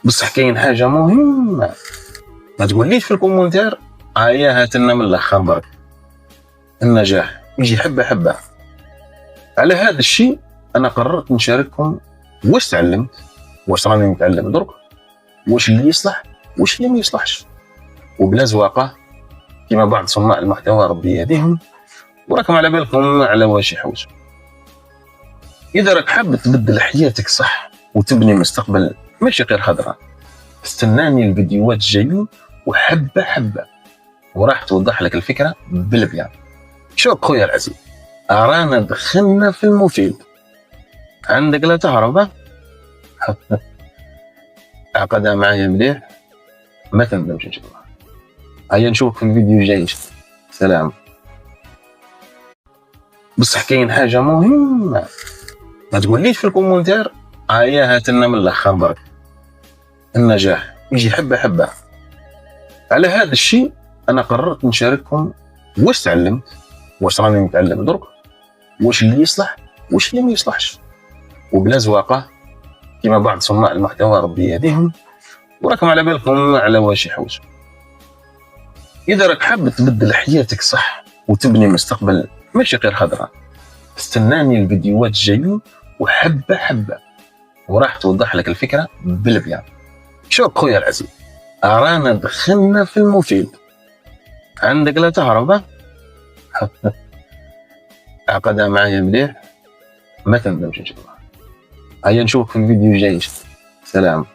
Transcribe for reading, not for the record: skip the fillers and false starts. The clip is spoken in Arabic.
بصح كاين حاجه مهمه ما تقوليش في الكومنتير هات لنا من الاخر برك. النجاح يجي حبه حبه. على هذا الشيء انا قررت نشارككم واش تعلمت، واش راني نتعلم درك، واش اللي يصلح واش اللي ما يصلحش، وبلا زواقه كما بعض صناع المحتوى ربي يهديهم وراكم على بالكم على واش يحوسوا. اذا راك حاب تبدل حياتك صح وتبني مستقبل ماشي غير خضره، استناني الفيديوهات الجايين وحبه حبه وراح توضح لك الفكره بالبيان. شوف خويا العزيز، ارانا دخلنا في المفيد. عندك لا تهرب عقدها معايا مليح ما تندمش ان شاء الله. هيا نشوفك في الفيديو الجاي. سلام. بصح كاين حاجه مهمه ما تقوليش في الكومنتير هات لنا من الاخر برك. النجاح يجي حبه حبه. على هذا الشيء انا قررت نشارككم واش تعلمت، واش راني نتعلم درك، واش اللي يصلح واش اللي ما يصلحش، وبلا زواقه كما بعض صناع المحتوى ربي يهديهم وراكم على بالكم على واش يحوسوا. اذا راك حاب تبدل حياتك صح وتبني مستقبل ماشي غير خضره، استناني الفيديوهات الجايين وحبه حبه وراح توضح لك الفكره بالبيان. شوف خويا العزيز، ارانا دخلنا في المفيد. عندك لا تهرب عقدها معايا مليح ما تندمش ان شاء الله. هيا نشوفك في الفيديو الجاي. سلام.